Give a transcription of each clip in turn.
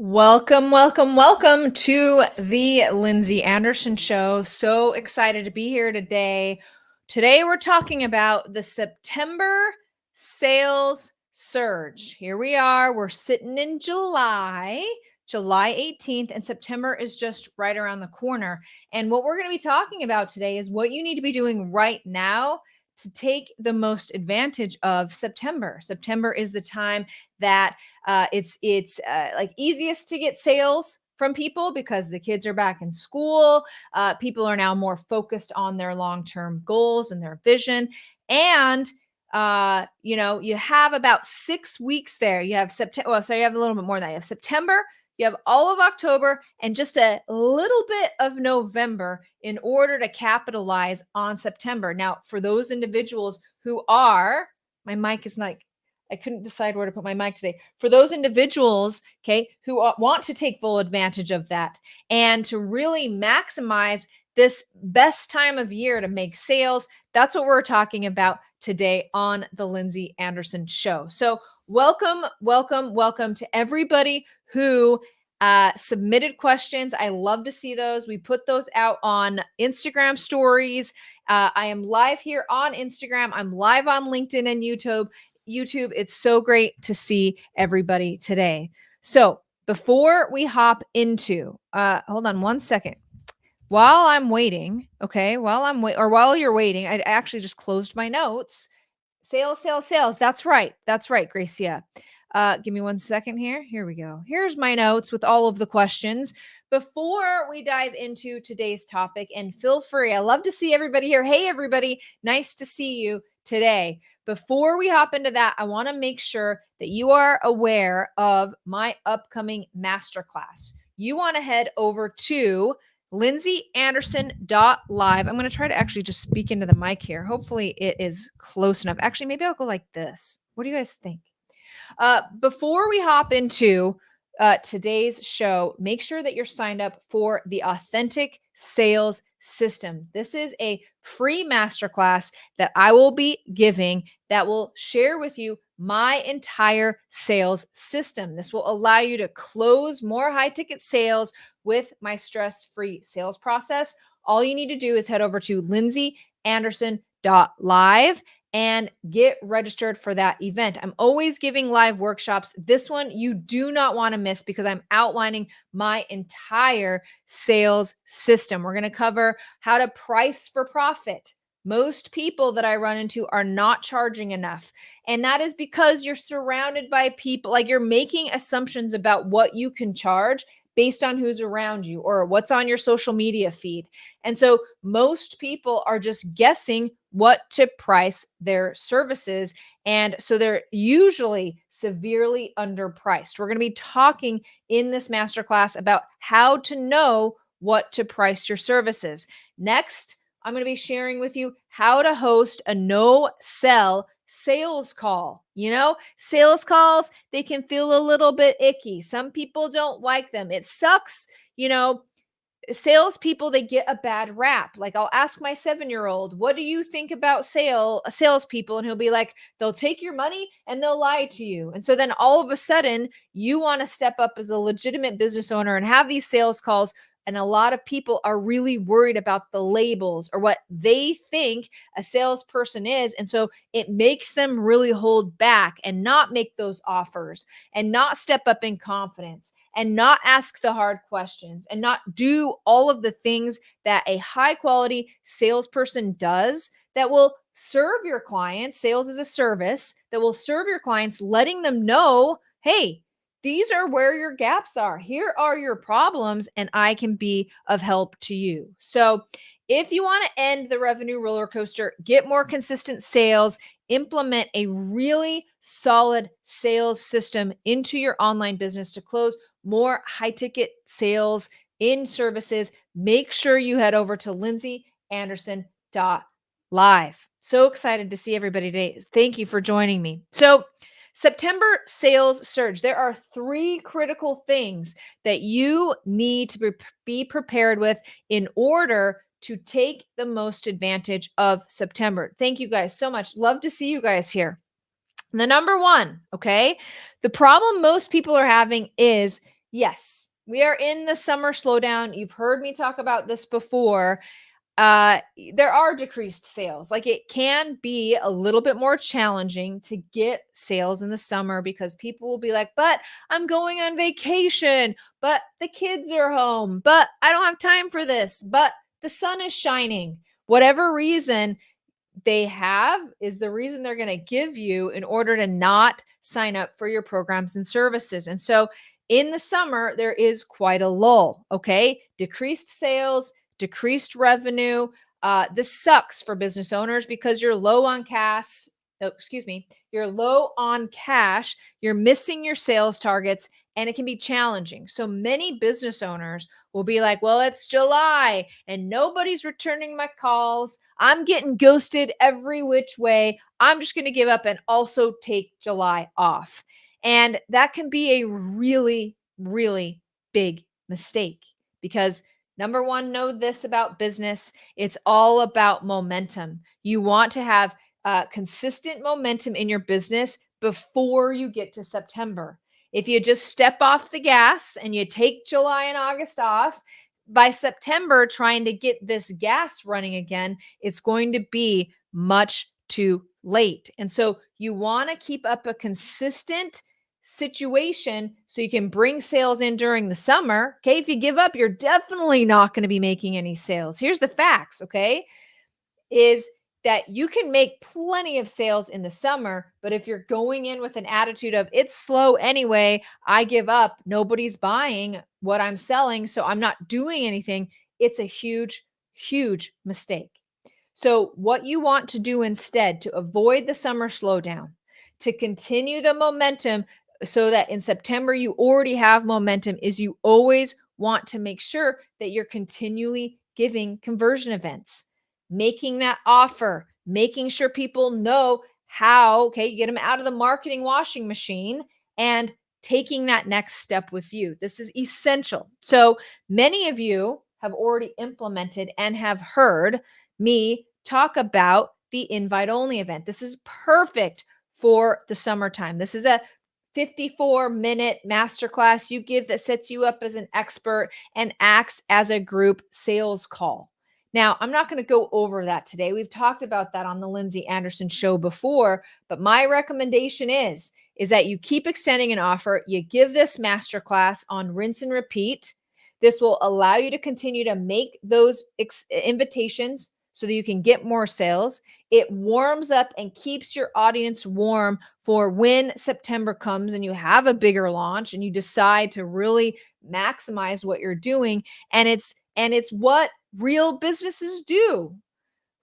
Welcome, welcome, welcome to the Lindsay Anderson Show. So excited to be here today. Today, we're talking about the September sales surge. Here we are. We're sitting in July 18th, and September is just right around the corner. And what we're going to be talking about today is what you need to be doing right now to take the most advantage of September. September is the time that it's like easiest to get sales from people because the kids are back in school. People are now more focused on their long-term goals and their vision. And you have about 6 weeks there. You have September. Well, so you have a little bit more than that. You have September, you have all of October, and just a little bit of November in order to capitalize on September. Now, for those individuals who are, my mic is like, I couldn't decide where to put my mic today. For those individuals, okay, who want to take full advantage of that and to really maximize this best time of year to make sales, that's what we're talking about today on the Lindsay Anderson Show. So, welcome, welcome, welcome to everybody who submitted questions. I love to see those. We put those out on Instagram stories. I am live here on Instagram. I'm live on LinkedIn and YouTube. It's so great to see everybody today. So before we hop into, hold on one second. While I'm waiting, okay, while you're waiting, I actually just closed my notes. Sales, sales, sales. That's right. That's right, Gracia. Give me one second here. Here we go. Here's my notes with all of the questions. Before we dive into today's topic, and feel free, I love to see everybody here. Hey, everybody. Nice to see you today. Before we hop into that, I want to make sure that you are aware of my upcoming masterclass. You want to head over to lindsayanderson.live. I'm going to try to actually just speak into the mic here. Hopefully it is close enough. Actually, maybe I'll go like this. What do you guys think? Before we hop into today's show, make sure that you're signed up for the Authentic Sales System. This is a free masterclass that I will be giving that will share with you my entire sales system. This will allow you to close more high ticket sales with my stress-free sales process. All you need to do is head over to lindsayanderson.live and get registered for that event. I'm always giving live workshops. This one you do not want to miss because I'm outlining my entire sales system. We're going to cover how to price for profit. Most people that I run into are not charging enough. And that is because you're surrounded by people, like you're making assumptions about what you can charge based on who's around you or what's on your social media feed. And so most people are just guessing what to price their services. And so they're usually severely underpriced. We're going to be talking in this masterclass about how to know what to price your services. Next, I'm going to be sharing with you how to host a no-sell sales call. Sales calls, they can feel a little bit icky. Some people don't like them. It sucks. Salespeople, they get a bad rap. Like I'll ask my 7-year-old, what do you think about salespeople? And he'll be like, they'll take your money and they'll lie to you. And so then all of a sudden you want to step up as a legitimate business owner and have these sales calls. And a lot of people are really worried about the labels or what they think a salesperson is. And so it makes them really hold back and not make those offers and not step up in confidence and not ask the hard questions and not do all of the things that a high quality salesperson does that will serve your clients. Sales is a service that will serve your clients, letting them know, hey, these are where your gaps are. Here are your problems, and I can be of help to you. So if you want to end the revenue roller coaster, get more consistent sales, implement a really solid sales system into your online business to close more high ticket sales in services, make sure you head over to lindsayanderson.live. So excited to see everybody today. Thank you for joining me. So September sales surge. There are 3 critical things that you need to be prepared with in order to take the most advantage of September. Thank you guys so much. Love to see you guys here. The number one, okay? The problem most people are having is Yes, we are in the summer slowdown. You've heard me talk about this before. There are decreased sales. Like it can be a little bit more challenging to get sales in the summer because people will be like, but I'm going on vacation, but the kids are home, but I don't have time for this, but the sun is shining. Whatever reason they have is the reason they're going to give you in order to not sign up for your programs and services. And so in the summer, there is quite a lull. Okay. Decreased sales, decreased revenue. This sucks for business owners because you're low on cash. Oh, excuse me. You're low on cash. You're missing your sales targets and it can be challenging. So many business owners will be like, well, it's July and nobody's returning my calls. I'm getting ghosted every which way. I'm just going to give up and also take July off. And that can be a really, really big mistake because number one, know this about business. It's all about momentum. You want to have consistent momentum in your business before you get to September. If you just step off the gas and you take July and August off, by September, trying to get this gas running again, it's going to be much too late. And so you want to keep up a consistent situation so you can bring sales in during the summer. Okay. If you give up, you're definitely not going to be making any sales. Here's the facts. Okay. Is that you can make plenty of sales in the summer, but if you're going in with an attitude of it's slow anyway, I give up, nobody's buying what I'm selling, so I'm not doing anything, it's a huge, huge mistake. So, what you want to do instead to avoid the summer slowdown, to continue the momentum so that in September you already have momentum, is you always want to make sure that you're continually giving conversion events, making that offer, making sure people know how, okay, you get them out of the marketing washing machine and taking that next step with you. This is essential. So many of you have already implemented and have heard me talk about the invite only event. This is perfect for the summertime. This is a 54-minute masterclass you give that sets you up as an expert and acts as a group sales call. Now, I'm not going to go over that today. We've talked about that on the Lindsay Anderson show before, but my recommendation is that you keep extending an offer. You give this masterclass on rinse and repeat. This will allow you to continue to make those invitations so that you can get more sales. It warms up and keeps your audience warm for when September comes and you have a bigger launch and you decide to really maximize what you're doing. And it's what real businesses do.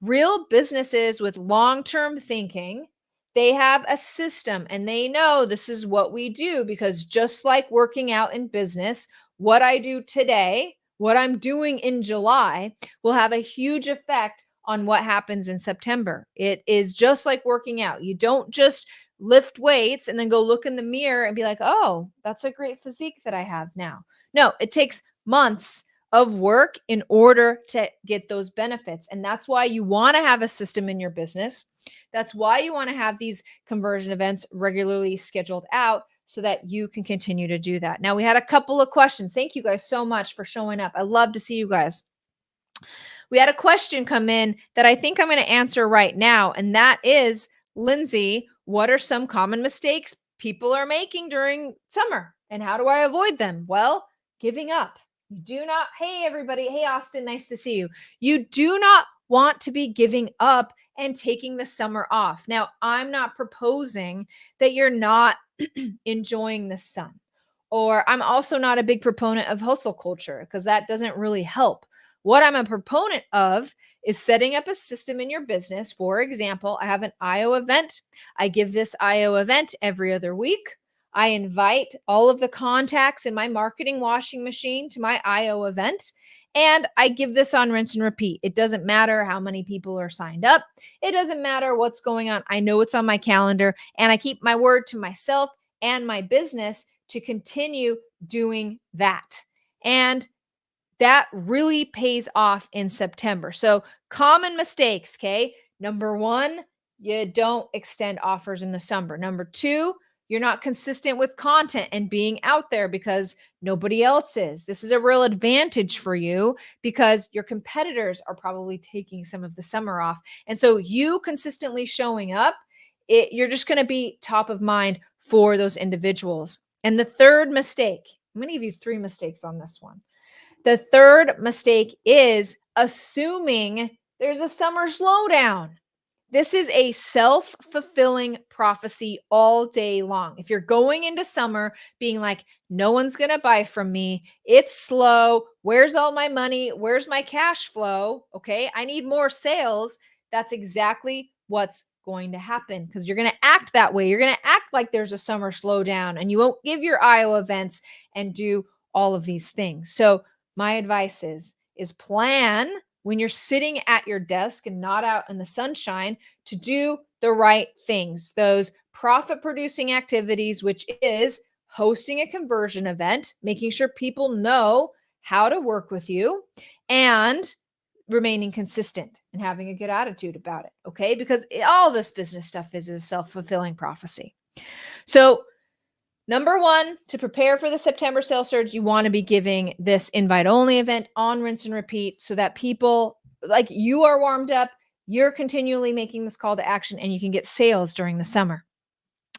Real businesses with long-term thinking, they have a system and they know this is what we do because just like working out in business, what I do today, what I'm doing in July will have a huge effect on what happens in September. It is just like working out. You don't just lift weights and then go look in the mirror and be like, "Oh, that's a great physique that I have now." No, it takes months of work in order to get those benefits. And that's why you want to have a system in your business. That's why you want to have these conversion events regularly scheduled out so that you can continue to do that. Now, we had a couple of questions. Thank you guys so much for showing up. I love to see you guys. We had a question come in that I think I'm going to answer right now. And that is, Lindsay, what are some common mistakes people are making during summer? And how do I avoid them? Well, giving up. You do not, hey, everybody. Hey, Austin, nice to see you. You do not want to be giving up and taking the summer off. Now, I'm not proposing that you're not enjoying the sun, or I'm also not a big proponent of hustle culture because that doesn't really help. What I'm a proponent of is setting up a system in your business. For example, I have an IO event. I give this IO event every other week. I invite all of the contacts in my marketing washing machine to my IO event. And I give this on rinse and repeat. It doesn't matter how many people are signed up. It doesn't matter what's going on. I know it's on my calendar and I keep my word to myself and my business to continue doing that. And that really pays off in September. So, common mistakes, okay? Number one, you don't extend offers in the summer. Number two, You're not consistent with content and being out there because nobody else is. This is a real advantage for you because your competitors are probably taking some of the summer off. And so you consistently showing up, you're just going to be top of mind for those individuals. And the third mistake, I'm going to give you 3 mistakes on this one. The third mistake is assuming there's a summer slowdown. This is a self-fulfilling prophecy all day long. If you're going into summer being like, no one's going to buy from me, it's slow, where's all my money? Where's my cash flow? Okay, I need more sales. That's exactly what's going to happen because you're going to act that way. You're going to act like there's a summer slowdown and you won't give your Iowa events and do all of these things. So my advice is plan when you're sitting at your desk and not out in the sunshine to do the right things, those profit producing activities, which is hosting a conversion event, making sure people know how to work with you, and remaining consistent and having a good attitude about it. Okay. Because all this business stuff is a self-fulfilling prophecy. So number 1, to prepare for the September sales surge, you want to be giving this invite only event on rinse and repeat so that people like you are warmed up, you're continually making this call to action, and you can get sales during the summer.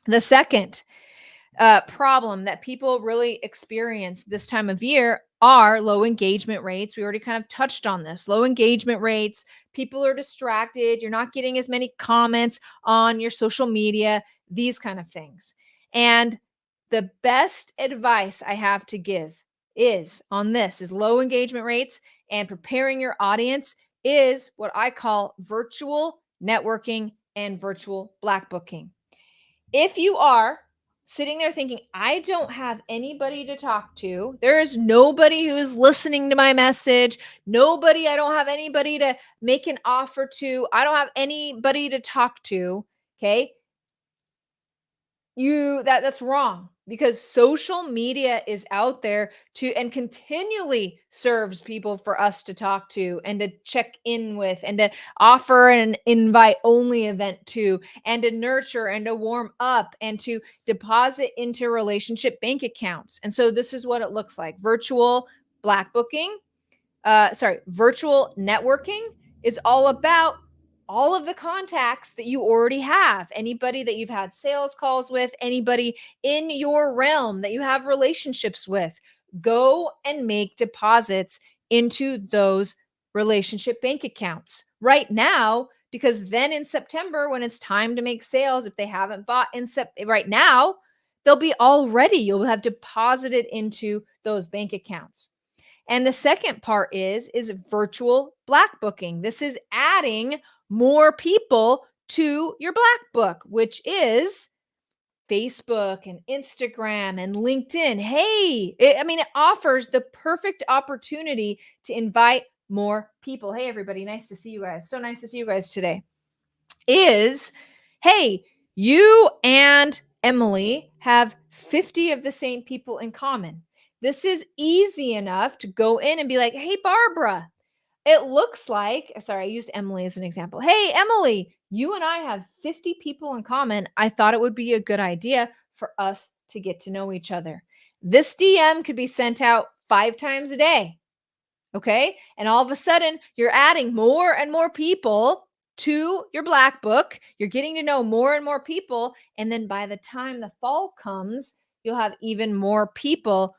The second problem that people really experience this time of year are low engagement rates. We already kind of touched on this. Low engagement rates, people are distracted, you're not getting as many comments on your social media, these kind of things. And the best advice I have to give is on this is low engagement rates and preparing your audience is what I call virtual networking and virtual black booking. If you are sitting there thinking, I don't have anybody to talk to, there is nobody who is listening to my message, I don't have anybody to make an offer to, I don't have anybody to talk to, okay? That's wrong because social media is out there to and continually serves people for us to talk to and to check in with and to offer an invite only event to and to nurture and to warm up and to deposit into relationship bank accounts. And so this is what it looks like. Virtual black booking, virtual networking is all about all of the contacts that you already have, anybody that you've had sales calls with, anybody in your realm that you have relationships with. Go and make deposits into those relationship bank accounts right now, because then in September, when it's time to make sales, if they haven't bought right now, they'll be all ready. You'll have deposited into those bank accounts. And the second part is virtual black booking. This is adding more people to your black book, which is Facebook and Instagram and LinkedIn. Hey, it offers the perfect opportunity to invite more people. Hey, everybody, nice to see you guys. So nice to see you guys today. Hey, you and Emily have 50 of the same people in common. This is easy enough to go in and be like, hey, Barbara, it looks like, sorry, I used Emily as an example. Hey, Emily, you and I have 50 people in common. I thought it would be a good idea for us to get to know each other. This DM could be sent out 5 times a day. Okay. And all of a sudden, you're adding more and more people to your black book. You're getting to know more and more people. And then by the time the fall comes, you'll have even more people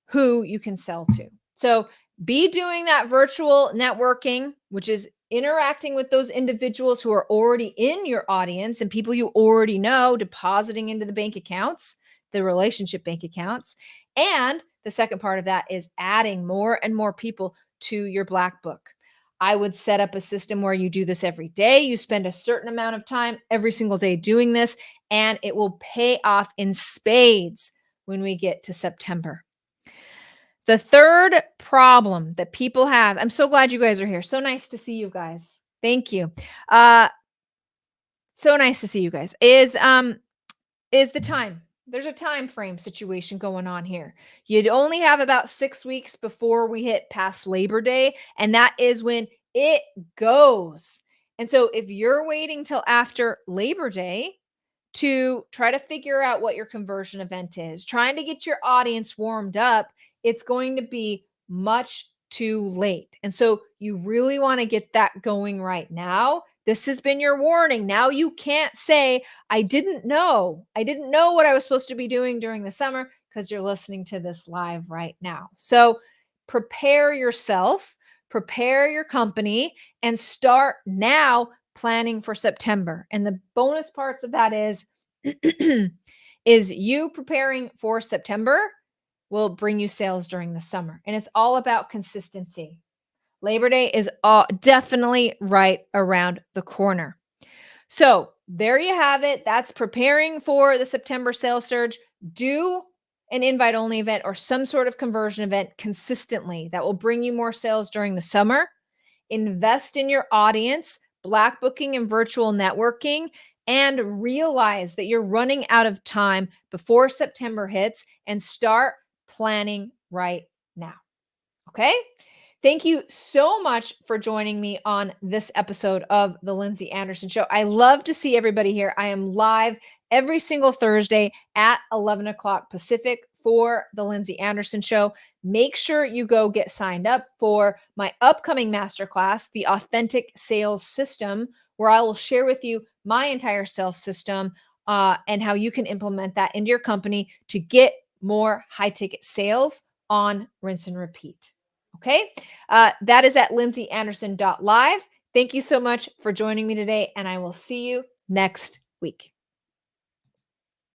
who you can sell to. So be doing that virtual networking, which is interacting with those individuals who are already in your audience and people you already know, depositing into the bank accounts, the relationship bank accounts. And the second part of that is adding more and more people to your black book. I would set up a system where you do this every day. You spend a certain amount of time every single day doing this, and it will pay off in spades when we get to September. The third problem that people have, I'm so glad you guys are here. So nice to see you guys. Thank you. So nice to see you guys. Is the time. There's a time frame situation going on here. You'd only have about 6 weeks before we hit past Labor Day, and that is when it goes. And so if you're waiting till after Labor Day to try to figure out what your conversion event is, trying to get your audience warmed up, it's going to be much too late. And so you really want to get that going right now. This has been your warning. Now you can't say, I didn't know. I didn't know what I was supposed to be doing during the summer, because you're listening to this live right now. So prepare yourself, prepare your company, and start now planning for September. And the bonus parts of that is is you preparing for September will bring you sales during the summer. And it's all about consistency. Labor Day is definitely right around the corner. So there you have it. That's preparing for the September sales surge. Do an invite only event or some sort of conversion event consistently that will bring you more sales during the summer. Invest in your audience, black booking and virtual networking, and realize that you're running out of time before September hits, and start planning right now. Okay? Thank you so much for joining me on this episode of The Lindsay Anderson Show. I love to see everybody here. I am live every single Thursday at 11 o'clock Pacific for The Lindsay Anderson Show. Make sure you go get signed up for my upcoming masterclass, The Authentic Sales System, where I will share with you my entire sales system and how you can implement that into your company to get more high ticket sales on rinse and repeat. Okay. That is at lindsayanderson.live. Thank you so much for joining me today, and I will see you next week.